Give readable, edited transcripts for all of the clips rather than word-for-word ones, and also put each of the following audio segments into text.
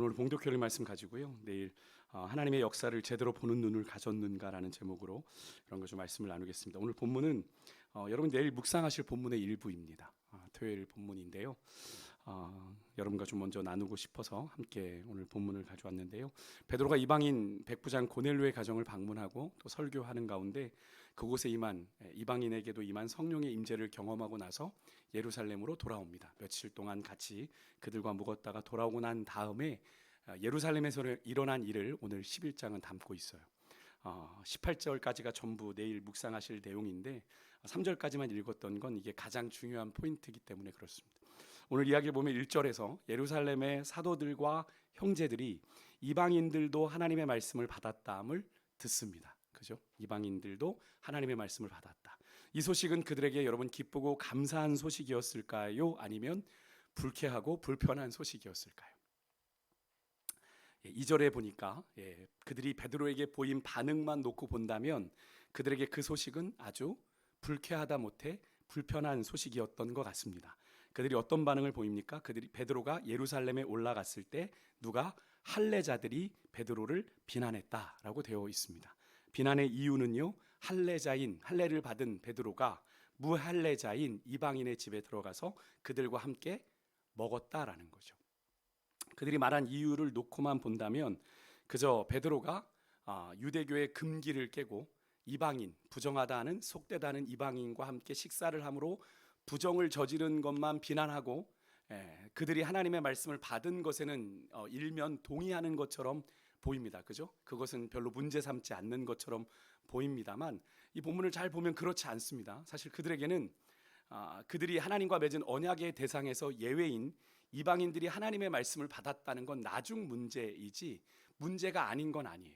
오늘 봉독회를 말씀 가지고요. 내일 하나님의 역사를 제대로 보는 눈을 가졌는가라는 제목으로 이런 것좀 말씀을 나누겠습니다. 오늘 본문은 여러분 내일 묵상하실 본문의 일부입니다. 토요일 본문인데요. 여러분과 좀 먼저 나누고 싶어서 함께 오늘 본문을 가져왔는데요. 베드로가 이방인 백부장 고넬료의 가정을 방문하고 또 설교하는 가운데 그곳에 임한 이방인에게도 임한 성령의 임재를 경험하고 나서 예루살렘으로 돌아옵니다. 며칠 동안 같이 그들과 묵었다가 돌아오고 난 다음에 예루살렘에서 일어난 일을 오늘 11장은 담고 있어요. 18절까지가 전부 내일 묵상하실 내용인데 3절까지만 읽었던 건 이게 가장 중요한 포인트이기 때문에 그렇습니다. 오늘 이야기를 보면 1절에서 예루살렘의 사도들과 형제들이 이방인들도 하나님의 말씀을 받았다함을 듣습니다. 그죠? 이방인들도 하나님의 말씀을 받았다. 이 소식은 그들에게 여러분 기쁘고 감사한 소식이었을까요? 아니면 불쾌하고 불편한 소식이었을까요? 2절에 보니까 그들이 베드로에게 보인 반응만 놓고 본다면 그들에게 그 소식은 아주 불쾌하다 못해 불편한 소식이었던 것 같습니다. 그들이 어떤 반응을 보입니까? 베드로가 예루살렘에 올라갔을 때 누가 할례자들이 베드로를 비난했다라고 되어 있습니다. 비난의 이유는요, 할례를 받은 베드로가 무할례자인 이방인의 집에 들어가서 그들과 함께 먹었다라는 거죠. 그들이 말한 이유를 놓고만 본다면 그저 베드로가 유대교의 금기를 깨고 이방인, 부정하다는 속되다는 이방인과 함께 식사를 함으로 부정을 저지른 것만 비난하고 그들이 하나님의 말씀을 받은 것에는 일면 동의하는 것처럼 보입니다. 그죠? 그것은 별로 문제 삼지 않는 것처럼 보입니다만 이 본문을 잘 보면 그렇지 않습니다. 사실 그들에게는 그들이 하나님과 맺은 언약의 대상에서 예외인 이방인들이 하나님의 말씀을 받았다는 건 나중 문제이지 문제가 아닌 건 아니에요.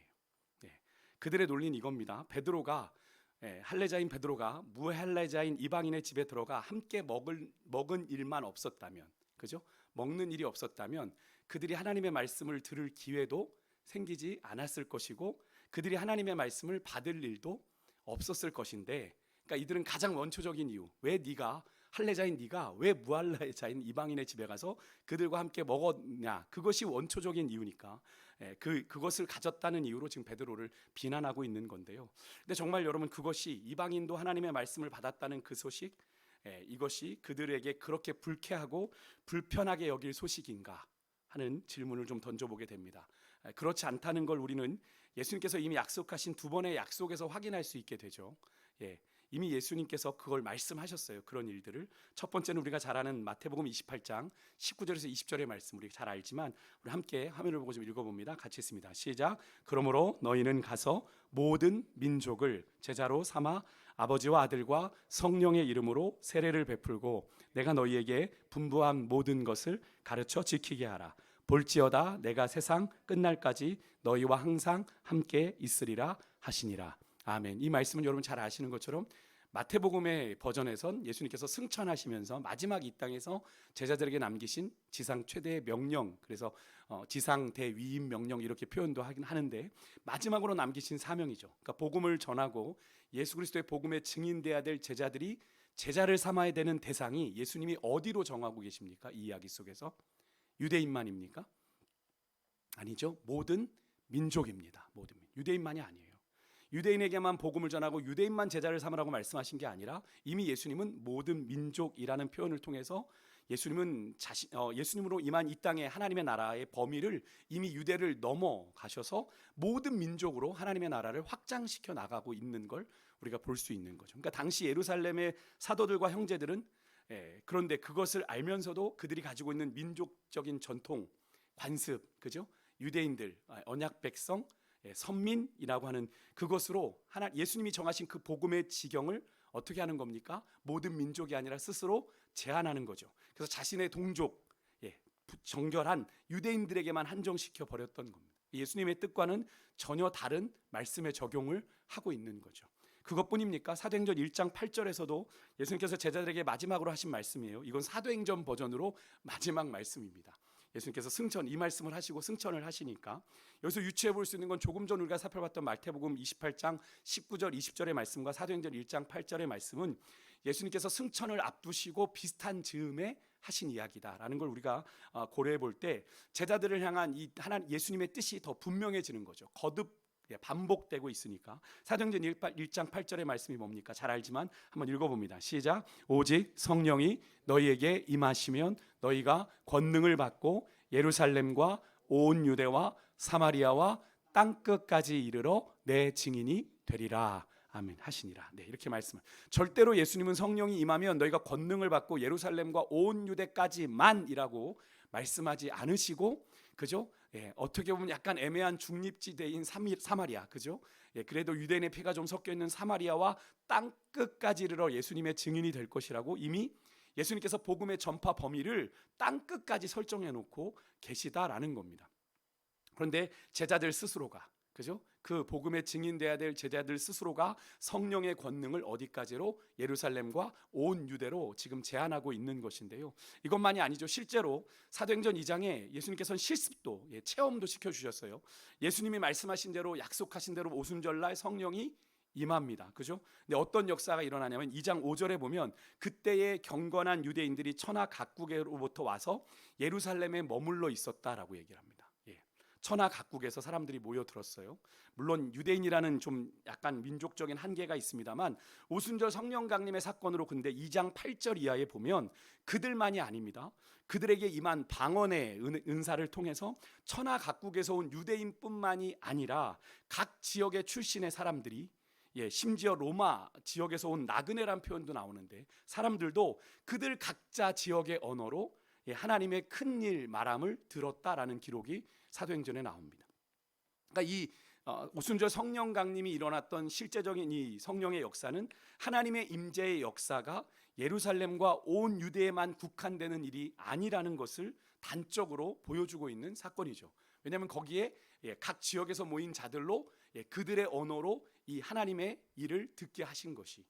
그들의 논리는 이겁니다. 할례자인 베드로가 무할례자인 이방인의 집에 들어가 함께 먹은 일만 없었다면, 그죠? 먹는 일이 없었다면 그들이 하나님의 말씀을 들을 기회도 생기지 않았을 것이고 그들이 하나님의 말씀을 받을 일도 없었을 것인데, 그러니까 이들은 가장 원초적인 이유, 왜 네가 할례자인 네가 왜 무할례자인 이방인의 집에 가서 그들과 함께 먹었냐, 그것이 원초적인 이유니까 그것을 가졌다는 이유로 지금 베드로를 비난하고 있는 건데요. 근데 정말 여러분 그것이 이방인도 하나님의 말씀을 받았다는 그 소식, 이것이 그들에게 그렇게 불쾌하고 불편하게 여길 소식인가 하는 질문을 좀 던져보게 됩니다. 그렇지 않다는 걸 우리는 예수님께서 이미 약속하신 두 번의 약속에서 확인할 수 있게 되죠. 이미 예수님께서 그걸 말씀하셨어요. 그런 일들을. 첫 번째는 우리가 잘 아는 마태복음 28장 19절에서 20절의 말씀, 우리가 잘 알지만 우리 함께 화면을 보고 좀 읽어봅니다. 같이 읽습니다. 시작. 그러므로 너희는 가서 모든 민족을 제자로 삼아 아버지와 아들과 성령의 이름으로 세례를 베풀고 내가 너희에게 분부한 모든 것을 가르쳐 지키게 하라. 볼지어다 내가 세상 끝날까지 너희와 항상 함께 있으리라 하시니라. 아멘. 이 말씀은 여러분 잘 아시는 것처럼 마태복음의 버전에선 예수님께서 승천하시면서 마지막 이 땅에서 제자들에게 남기신 지상 최대의 명령, 그래서 지상 대위임 명령 이렇게 표현도 하긴 하는데 마지막으로 남기신 사명이죠. 그러니까 복음을 전하고 예수 그리스도의 복음에 증인돼야 될 제자들이 제자를 삼아야 되는 대상이 예수님이 어디로 정하고 계십니까? 이 이야기 속에서 유대인만입니까? 아니죠. 모든 민족입니다. 모든 유대인만이 아니에요. 유대인에게만 복음을 전하고 유대인만 제자를 삼으라고 말씀하신 게 아니라 이미 예수님은 모든 민족이라는 표현을 통해서 예수님으로 임한 이 땅의 하나님의 나라의 범위를 이미 유대를 넘어가셔서 모든 민족으로 하나님의 나라를 확장시켜 나가고 있는 걸 우리가 볼 수 있는 거죠. 그러니까 당시 예루살렘의 사도들과 형제들은 그런데 그것을 알면서도 그들이 가지고 있는 민족적인 전통, 관습, 그죠? 유대인들, 언약 백성, 선민이라고 하는 그것으로 예수님이 정하신 그 복음의 지경을 어떻게 하는 겁니까? 모든 민족이 아니라 스스로 제한하는 거죠. 그래서 자신의 동족, 정결한 유대인들에게만 한정시켜 버렸던 겁니다. 예수님의 뜻과는 전혀 다른 말씀의 적용을 하고 있는 거죠. 그것뿐입니까? 사도행전 1장 8절에서도 예수님께서 제자들에게 마지막으로 하신 말씀이에요. 이건 사도행전 버전으로 마지막 말씀입니다. 예수님께서 이 말씀을 하시고 승천을 하시니까 여기서 유추해 볼 수 있는 건 조금 전 우리가 살펴봤던 마태복음 28장 19절 20절의 말씀과 사도행전 1장 8절의 말씀은 예수님께서 승천을 앞두시고 비슷한 즈음에 하신 이야기다라는 걸 우리가 고려해 볼 때 제자들을 향한 이 하나님 예수님의 뜻이 더 분명해지는 거죠. 거듭 반복되고 있으니까. 사도행전 1장 8절의 말씀이 뭡니까? 잘 알지만 한번 읽어봅니다. 시작. 오직 성령이 너희에게 임하시면 너희가 권능을 받고 예루살렘과 온 유대와 사마리아와 땅끝까지 이르러 내 증인이 되리라. 아멘 하시니라. 네, 이렇게 말씀을. 절대로 예수님은 성령이 임하면 너희가 권능을 받고 예루살렘과 온 유대까지만이라고 말씀하지 않으시고, 그죠? 예, 어떻게 보면 약간 애매한 중립지대인 사마리아, 그죠? 예, 그래도 유대인의 피가 좀 섞여 있는 사마리아와 땅 끝까지 이르러 예수님의 증인이 될 것이라고 이미 예수님께서 복음의 전파 범위를 땅 끝까지 설정해 놓고 계시다라는 겁니다. 그런데 제자들 스스로가, 그죠? 그 복음의 증인돼야 될 제자들 스스로가 성령의 권능을 어디까지로? 예루살렘과 온 유대로 지금 제한하고 있는 것인데요. 이것만이 아니죠. 실제로 사도행전 2장에 예수님께서는 실습도, 체험도 시켜주셨어요. 예수님이 말씀하신 대로, 약속하신 대로 오순절날 성령이 임합니다. 그죠? 근데 어떤 역사가 일어나냐면 2장 5절에 보면 그때의 경건한 유대인들이 천하 각국으로부터 와서 예루살렘에 머물러 있었다라고 얘기를 합니다. 천하 각국에서 사람들이 모여들었어요. 물론 유대인이라는 좀 약간 민족적인 한계가 있습니다만 오순절 성령 강림의 사건으로 근데 2장 8절 이하에 보면 그들만이 아닙니다. 그들에게 임한 방언의 은사를 통해서 천하 각국에서 온 유대인뿐만이 아니라 각 지역의 출신의 사람들이, 심지어 로마 지역에서 온 나그네란 표현도 나오는데 사람들도 그들 각자 지역의 언어로 하나님의 큰일 말함을 들었다라는 기록이 사도행전에 나옵니다. 그러니까 이 오순절 성령 강림이 일어났던 실제적인 이 성령의 역사는 하나님의 임재의 역사가 예루살렘과 온 유대에만 국한되는 일이 아니라는 것을 단적으로 보여주고 있는 사건이죠. 왜냐하면 거기에 각 지역에서 모인 자들로 그들의 언어로 이 하나님의 일을 듣게 하신 것이,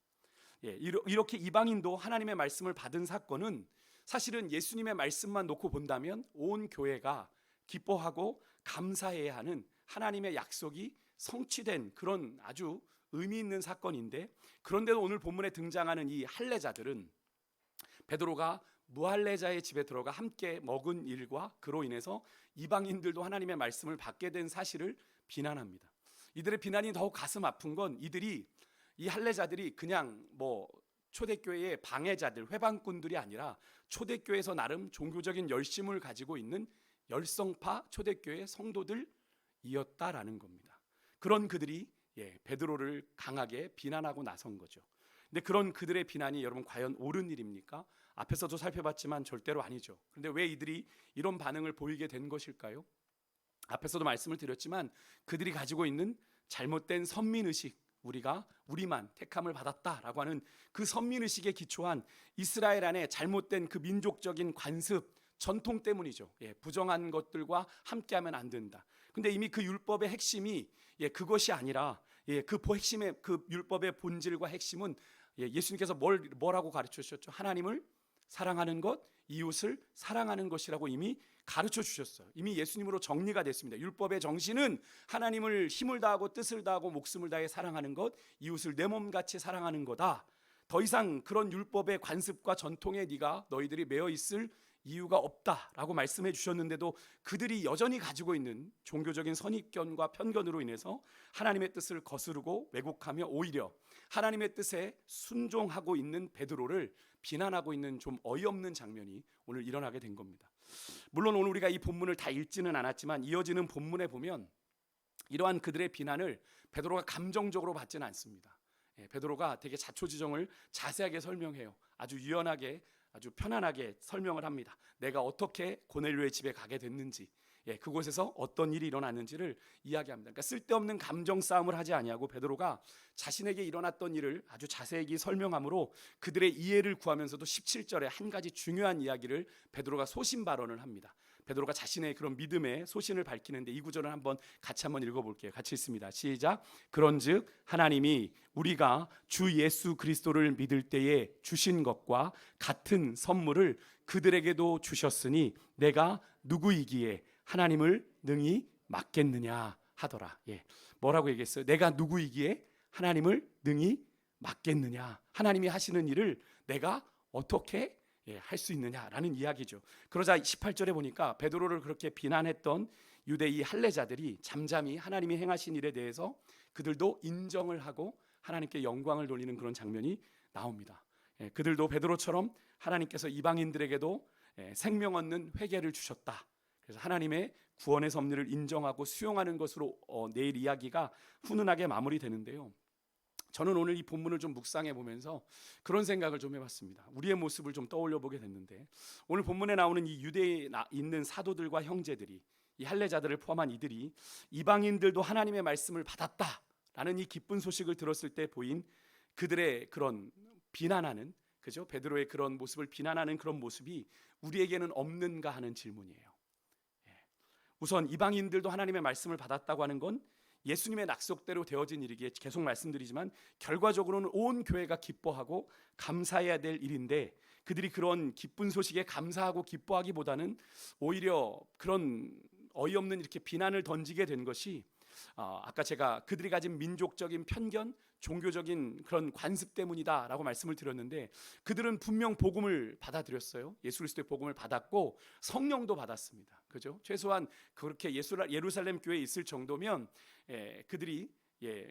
이렇게 이방인도 하나님의 말씀을 받은 사건은 사실은 예수님의 말씀만 놓고 본다면 온 교회가 기뻐하고 감사해야 하는 하나님의 약속이 성취된 그런 아주 의미 있는 사건인데, 그런데도 오늘 본문에 등장하는 이 할례자들은 베드로가 무할례자의 집에 들어가 함께 먹은 일과 그로 인해서 이방인들도 하나님의 말씀을 받게 된 사실을 비난합니다. 이들의 비난이 더욱 가슴 아픈 건 이 할례자들이 그냥 초대교회의 방해자들, 회방꾼들이 아니라 초대교회에서 나름 종교적인 열심을 가지고 있는 열성파 초대교회 성도들이었다라는 겁니다. 그런 그들이 베드로를 강하게 비난하고 나선 거죠. 근데 그런 그들의 비난이 여러분 과연 옳은 일입니까? 앞에서도 살펴봤지만 절대로 아니죠. 그런데 왜 이들이 이런 반응을 보이게 된 것일까요? 앞에서도 말씀을 드렸지만 그들이 가지고 있는 잘못된 선민의식, 우리만 택함을 받았다라고 하는 그 선민의식에 기초한 이스라엘 안에 잘못된 그 민족적인 관습, 전통 때문이죠. 부정한 것들과 함께하면 안 된다. 근데 이미 그 율법의 핵심이 그것이 아니라 그 율법의 본질과 핵심은 예수님께서 뭐라고 가르쳐 주셨죠? 하나님을 사랑하는 것, 이웃을 사랑하는 것이라고 이미 가르쳐 주셨어요. 이미 예수님으로 정리가 됐습니다. 율법의 정신은 하나님을 힘을 다하고 뜻을 다하고 목숨을 다해 사랑하는 것, 이웃을 내 몸같이 사랑하는 거다. 더 이상 그런 율법의 관습과 전통에 너희들이 매여 있을 이유가 없다라고 말씀해 주셨는데도 그들이 여전히 가지고 있는 종교적인 선입견과 편견으로 인해서 하나님의 뜻을 거스르고 왜곡하며 오히려 하나님의 뜻에 순종하고 있는 베드로를 비난하고 있는 좀 어이없는 장면이 오늘 일어나게 된 겁니다. 물론 오늘 우리가 이 본문을 다 읽지는 않았지만 이어지는 본문에 보면 이러한 그들의 비난을 베드로가 감정적으로 받지는 않습니다. 베드로가 되게 자초지종을 자세하게 설명해요. 아주 유연하게, 아주 편안하게 설명을 합니다. 내가 어떻게 고넬료의 집에 가게 됐는지, 그곳에서 어떤 일이 일어났는지를 이야기합니다. 그러니까 쓸데없는 감정 싸움을 하지 아니하고 베드로가 자신에게 일어났던 일을 아주 자세히 설명함으로 그들의 이해를 구하면서도 17절에 한 가지 중요한 이야기를 베드로가 소신 발언을 합니다. 베드로가 자신의 그런 믿음의 소신을 밝히는데 이 구절을 같이 한번 읽어볼게요. 같이 읽습니다. 시작. 그런즉 하나님이 우리가 주 예수 그리스도를 믿을 때에 주신 것과 같은 선물을 그들에게도 주셨으니 내가 누구이기에 하나님을 능히 막겠느냐 하더라. 뭐라고 얘기했어요? 내가 누구이기에 하나님을 능히 막겠느냐. 하나님이 하시는 일을 내가 어떻게 할 수 있느냐라는 이야기죠. 그러자 18절에 보니까 베드로를 그렇게 비난했던 유대인 할례자들이 잠잠히 하나님이 행하신 일에 대해서 그들도 인정을 하고 하나님께 영광을 돌리는 그런 장면이 나옵니다. 그들도 베드로처럼 하나님께서 이방인들에게도 생명 얻는 회개를 주셨다. 그래서 하나님의 구원의 섭리를 인정하고 수용하는 것으로 내일 이야기가 훈훈하게 마무리되는데요. 저는 오늘 이 본문을 좀 묵상해 보면서 그런 생각을 좀 해봤습니다. 우리의 모습을 좀 떠올려 보게 됐는데, 오늘 본문에 나오는 이 유대에 있는 사도들과 형제들이, 이 할례자들을 포함한 이들이 이방인들도 하나님의 말씀을 받았다라는 이 기쁜 소식을 들었을 때 보인 그들의 그런 비난하는, 그죠? 베드로의 그런 모습을 비난하는 그런 모습이 우리에게는 없는가 하는 질문이에요. 우선 이방인들도 하나님의 말씀을 받았다고 하는 건 예수님의 약속대로 되어진 일이기에 계속 말씀드리지만 결과적으로는 온 교회가 기뻐하고 감사해야 될 일인데, 그들이 그런 기쁜 소식에 감사하고 기뻐하기보다는 오히려 그런 어이없는 이렇게 비난을 던지게 된 것이 아까 제가 그들이 가진 민족적인 편견, 종교적인 그런 관습 때문이다라고 말씀을 드렸는데, 그들은 분명 복음을 받아들였어요. 예수 그리스도의 복음을 받았고 성령도 받았습니다. 그죠? 최소한 그렇게 예루살렘 교회에 있을 정도면 그들이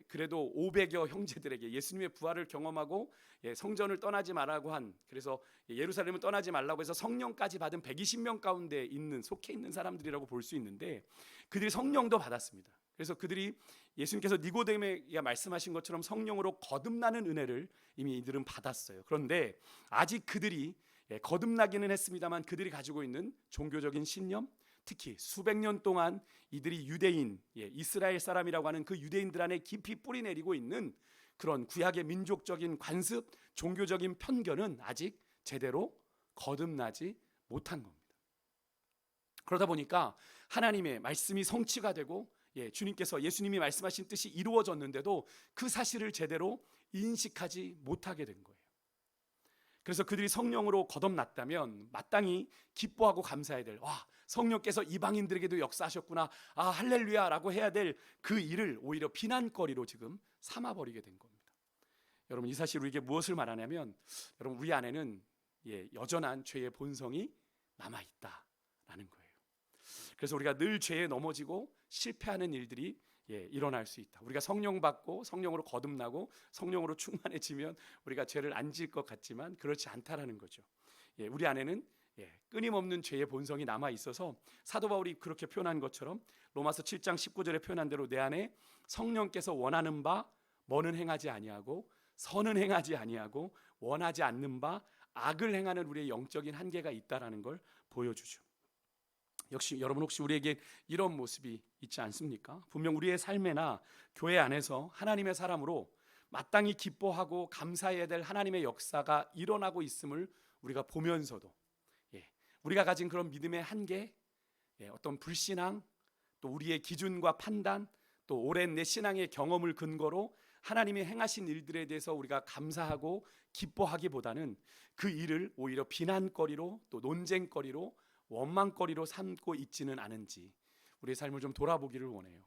그래도 500여 형제들에게 예수님의 부활을 경험하고 성전을 떠나지 말라고 한, 그래서 예루살렘을 떠나지 말라고 해서 성령까지 받은 120명 가운데 속해 있는 사람들이라고 볼 수 있는데, 그들이 성령도 받았습니다. 그래서 그들이 예수님께서 니고데모에게 말씀하신 것처럼 성령으로 거듭나는 은혜를 이미 이들은 받았어요. 그런데 아직 그들이 거듭나기는 했습니다만 그들이 가지고 있는 종교적인 신념, 특히 수백 년 동안 이들이 유대인, 이스라엘 사람이라고 하는 그 유대인들 안에 깊이 뿌리 내리고 있는 그런 구약의 민족적인 관습, 종교적인 편견은 아직 제대로 거듭나지 못한 겁니다. 그러다 보니까 하나님의 말씀이 성취가 되고 주님께서 예수님이 말씀하신 뜻이 이루어졌는데도 그 사실을 제대로 인식하지 못하게 된 거예요. 그래서 그들이 성령으로 거듭났다면 마땅히 기뻐하고 감사해야 될, 성령께서 이방인들에게도 역사하셨구나, 할렐루야라고 해야 될 그 일을 오히려 비난거리로 지금 삼아버리게 된 겁니다. 여러분, 이 사실 우리에게 무엇을 말하냐면, 여러분, 우리 안에는 여전한 죄의 본성이 남아있다라는 거예요. 그래서 우리가 늘 죄에 넘어지고 실패하는 일들이 일어날 수 있다. 우리가 성령 받고 성령으로 거듭나고 성령으로 충만해지면 우리가 죄를 안 지을 것 같지만 그렇지 않다라는 거죠. 우리 안에는 끊임없는 죄의 본성이 남아 있어서 사도 바울이 그렇게 표현한 것처럼 로마서 7장 19절에 표현한 대로 내 안에 성령께서 원하는 바 뭐는 행하지 아니하고 선은 행하지 아니하고 원하지 않는 바 악을 행하는 우리의 영적인 한계가 있다라는 걸 보여주죠. 역시 여러분, 혹시 우리에게 이런 모습이 있지 않습니까? 분명 우리의 삶이나 교회 안에서 하나님의 사람으로 마땅히 기뻐하고 감사해야 될 하나님의 역사가 일어나고 있음을 우리가 보면서도 우리가 가진 그런 믿음의 한계, 어떤 불신앙, 또 우리의 기준과 판단, 또 오랜 내 신앙의 경험을 근거로 하나님이 행하신 일들에 대해서 우리가 감사하고 기뻐하기보다는 그 일을 오히려 비난거리로, 또 논쟁거리로, 원망거리로 삼고 있지는 않은지 우리의 삶을 좀 돌아보기를 원해요.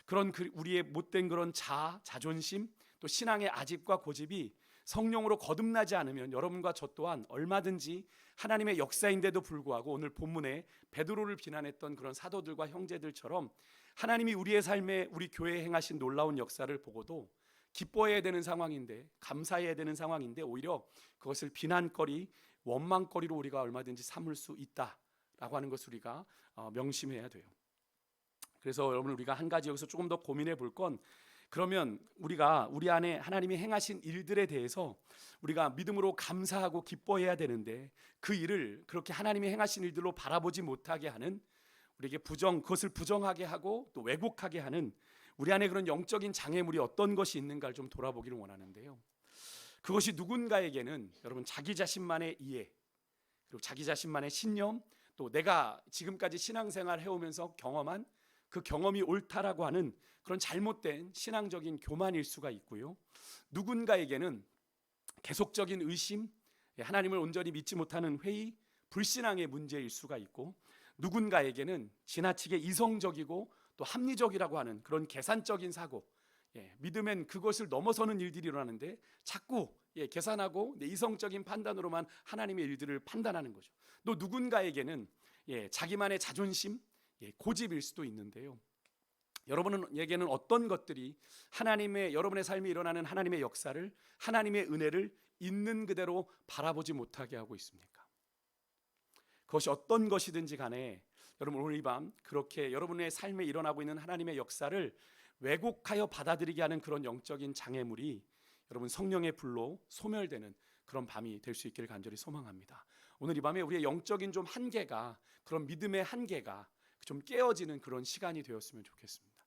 그런 우리의 못된 그런 자존심, 또 신앙의 아집과 고집이 성령으로 거듭나지 않으면 여러분과 저 또한 얼마든지 하나님의 역사인데도 불구하고 오늘 본문에 베드로를 비난했던 그런 사도들과 형제들처럼 하나님이 우리의 삶에, 우리 교회에 행하신 놀라운 역사를 보고도 기뻐해야 되는 상황인데, 감사해야 되는 상황인데 오히려 그것을 비난거리, 원망거리로 우리가 얼마든지 삼을 수 있다라고 하는 것을 우리가 명심해야 돼요. 그래서 여러분, 우리가 한 가지 여기서 조금 더 고민해 볼 건, 그러면 우리가 우리 안에 하나님이 행하신 일들에 대해서 우리가 믿음으로 감사하고 기뻐해야 되는데 그 일을 그렇게 하나님이 행하신 일들로 바라보지 못하게 하는, 우리에게 그것을 부정하게 하고 또 왜곡하게 하는 우리 안에 그런 영적인 장애물이 어떤 것이 있는가를 좀 돌아보기를 원하는데요. 그것이 누군가에게는 여러분 자기 자신만의 이해, 그리고 자기 자신만의 신념, 또 내가 지금까지 신앙생활 해오면서 경험한 그 경험이 옳다라고 하는 그런 잘못된 신앙적인 교만일 수가 있고요. 누군가에게는 계속적인 의심, 하나님을 온전히 믿지 못하는 회의, 불신앙의 문제일 수가 있고, 누군가에게는 지나치게 이성적이고 또 합리적이라고 하는 그런 계산적인 사고, 믿음엔 그것을 넘어서는 일들이 일어나는데 자꾸 계산하고 내 이성적인 판단으로만 하나님의 일들을 판단하는 거죠. 또 누군가에게는 자기만의 자존심, 고집일 수도 있는데요. 여러분에게는 어떤 것들이 여러분의 삶에 일어나는 하나님의 역사를, 하나님의 은혜를 있는 그대로 바라보지 못하게 하고 있습니까? 그것이 어떤 것이든지 간에 여러분 오늘 이 밤 그렇게 여러분의 삶에 일어나고 있는 하나님의 역사를 왜곡하여 받아들이게 하는 그런 영적인 장애물이 여러분 성령의 불로 소멸되는 그런 밤이 될 수 있기를 간절히 소망합니다. 오늘 이 밤에 우리의 영적인 좀 한계가, 그런 믿음의 한계가 좀 깨어지는 그런 시간이 되었으면 좋겠습니다.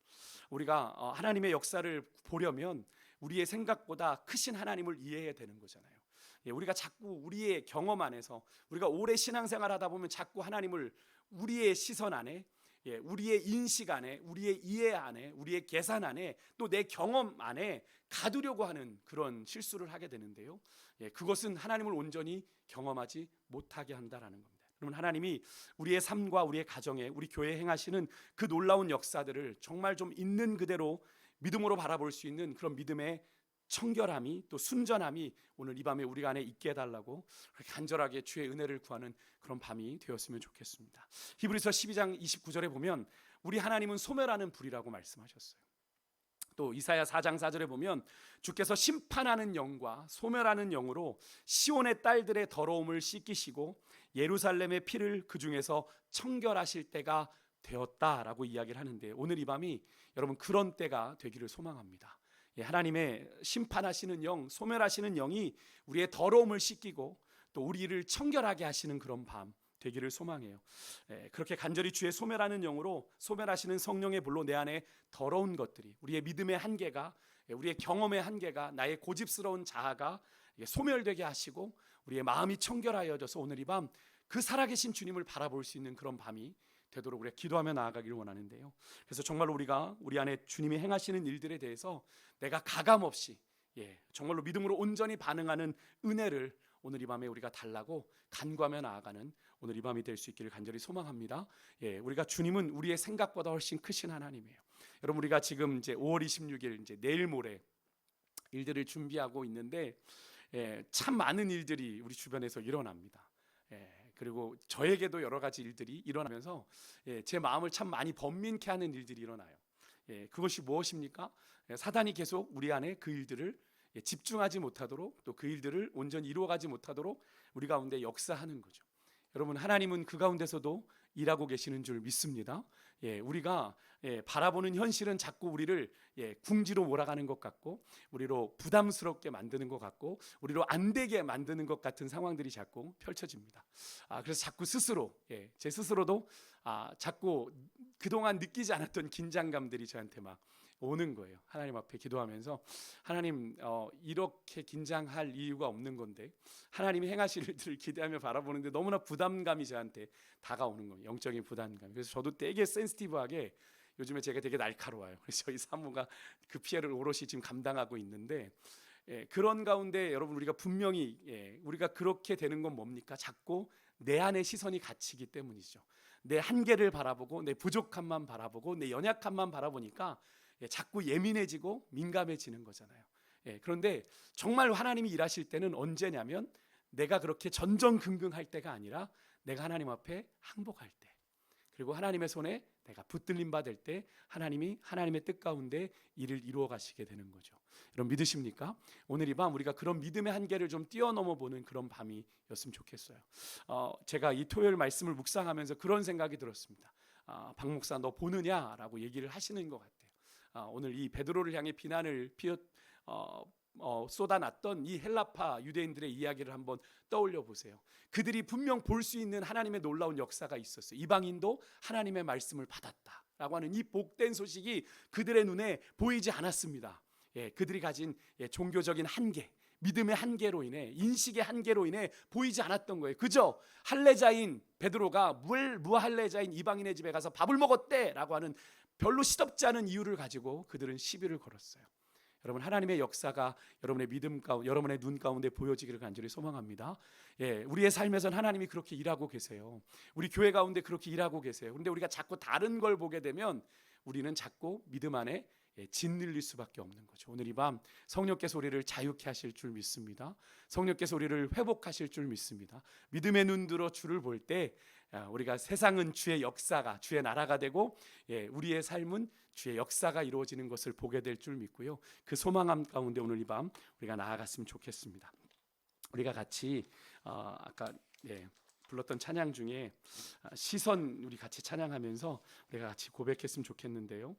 우리가 하나님의 역사를 보려면 우리의 생각보다 크신 하나님을 이해해야 되는 거잖아요. 우리가 자꾸 우리의 경험 안에서, 우리가 오래 신앙생활 하다 보면 자꾸 하나님을 우리의 시선 안에, 우리의 인식 안에, 우리의 이해 안에, 우리의 계산 안에, 또 내 경험 안에 가두려고 하는 그런 실수를 하게 되는데요. 그것은 하나님을 온전히 경험하지 못하게 한다라는 겁니다. 여러분, 하나님이 우리의 삶과 우리의 가정에, 우리 교회에 행하시는 그 놀라운 역사들을 정말 좀 있는 그대로 믿음으로 바라볼 수 있는 그런 믿음의 청결함이, 또 순전함이 오늘 이 밤에 우리 안에 있게 해달라고 간절하게 주의 은혜를 구하는 그런 밤이 되었으면 좋겠습니다. 히브리서 12장 29절에 보면 우리 하나님은 소멸하는 불이라고 말씀하셨어요. 또 이사야 4장 4절에 보면 주께서 심판하는 영과 소멸하는 영으로 시온의 딸들의 더러움을 씻기시고 예루살렘의 피를 그 중에서 청결하실 때가 되었다라고 이야기를 하는데, 오늘 이 밤이 여러분 그런 때가 되기를 소망합니다. 하나님의 심판하시는 영, 소멸하시는 영이 우리의 더러움을 씻기고 또 우리를 청결하게 하시는 그런 밤 되기를 소망해요. 그렇게 간절히 주의 소멸하는 영으로, 소멸하시는 성령의 불로 내 안에 더러운 것들이, 우리의 믿음의 한계가, 우리의 경험의 한계가, 나의 고집스러운 자아가 소멸되게 하시고 우리의 마음이 청결하여져서 오늘 이 밤 그 살아계신 주님을 바라볼 수 있는 그런 밤이 되도록 우리가 기도하며 나아가기를 원하는데요. 그래서 정말로 우리가 우리 안에 주님이 행하시는 일들에 대해서 내가 가감없이 정말로 믿음으로 온전히 반응하는 은혜를 오늘 이 밤에 우리가 달라고 간구하며 나아가는 오늘 이 밤이 될 수 있기를 간절히 소망합니다. 우리가 주님은 우리의 생각보다 훨씬 크신 하나님이에요. 여러분, 우리가 지금 이제 5월 26일 이제 내일 모레 일들을 준비하고 있는데 참 많은 일들이 우리 주변에서 일어납니다. 그리고 저에게도 여러 가지 일들이 일어나면서 제 마음을 참 많이 번민케 하는 일들이 일어나요. 그것이 무엇입니까? 사단이 계속 우리 안에 그 일들을 집중하지 못하도록, 또 그 일들을 온전히 이루어가지 못하도록 우리 가운데 역사하는 거죠. 여러분, 하나님은 그 가운데서도 일하고 계시는 줄 믿습니다. 우리가 바라보는 현실은 자꾸 우리를 궁지로 몰아가는 것 같고, 우리로 부담스럽게 만드는 것 같고, 우리로 안 되게 만드는 것 같은 상황들이 자꾸 펼쳐집니다. 그래서 자꾸 스스로, 제 스스로도 자꾸 그동안 느끼지 않았던 긴장감들이 저한테 막 오는 거예요. 하나님 앞에 기도하면서 하나님, 이렇게 긴장할 이유가 없는 건데 하나님이 행하실 일들을 기대하며 바라보는데 너무나 부담감이 저한테 다가오는 거예요. 영적인 부담감. 그래서 저도 되게 센시티브하게, 요즘에 제가 되게 날카로워요. 그래서 저희 사모가 그 피해를 오롯이 지금 감당하고 있는데, 그런 가운데 여러분 우리가 분명히 우리가 그렇게 되는 건 뭡니까? 자꾸 내 안에 시선이 갇히기 때문이죠. 내 한계를 바라보고, 내 부족함만 바라보고, 내 연약함만 바라보니까 자꾸 예민해지고 민감해지는 거잖아요. 그런데 정말 하나님이 일하실 때는 언제냐면 내가 그렇게 전전긍긍할 때가 아니라 내가 하나님 앞에 항복할 때, 그리고 하나님의 손에 내가 붙들림 받을 때 하나님이 하나님의 뜻 가운데 일을 이루어 가시게 되는 거죠. 여러분, 믿으십니까? 오늘 이 밤 우리가 그런 믿음의 한계를 좀 뛰어넘어 보는 그런 밤이었으면 좋겠어요. 제가 이 토요일 말씀을 묵상하면서 그런 생각이 들었습니다. 박 목사, 너 보느냐라고 얘기를 하시는 것 같아요. 오늘 이 베드로를 향해 비난을 쏟아놨던 이 헬라파 유대인들의 이야기를 한번 떠올려 보세요. 그들이 분명 볼 수 있는 하나님의 놀라운 역사가 있었어요. 이방인도 하나님의 말씀을 받았다라고 하는 이 복된 소식이 그들의 눈에 보이지 않았습니다. 그들이 가진 종교적인 한계, 믿음의 한계로 인해, 인식의 한계로 인해 보이지 않았던 거예요. 그저 할례자인 베드로가 무할례자인 이방인의 집에 가서 밥을 먹었대라고 하는 별로 시덥지 않은 이유를 가지고 그들은 시비를 걸었어요. 여러분, 하나님의 역사가 여러분의 믿음 가운데, 여러분의 눈 가운데 보여지기를 간절히 소망합니다. 우리의 삶에서는 하나님이 그렇게 일하고 계세요. 우리 교회 가운데 그렇게 일하고 계세요. 그런데 우리가 자꾸 다른 걸 보게 되면 우리는 자꾸 믿음 안에 짓눌릴 수밖에 없는 거죠. 오늘 이 밤 성령께서 우리를 자유케 하실 줄 믿습니다. 성령께서 우리를 회복하실 줄 믿습니다. 믿음의 눈 들어 주를 볼 때 우리가 세상은 주의 역사가, 주의 나라가 되고 우리의 삶은 주의 역사가 이루어지는 것을 보게 될 줄 믿고요. 그 소망함 가운데 오늘 이 밤 우리가 나아갔으면 좋겠습니다. 우리가 같이 아까 불렀던 찬양 중에 시선 우리 같이 찬양하면서 우리가 같이 고백했으면 좋겠는데요.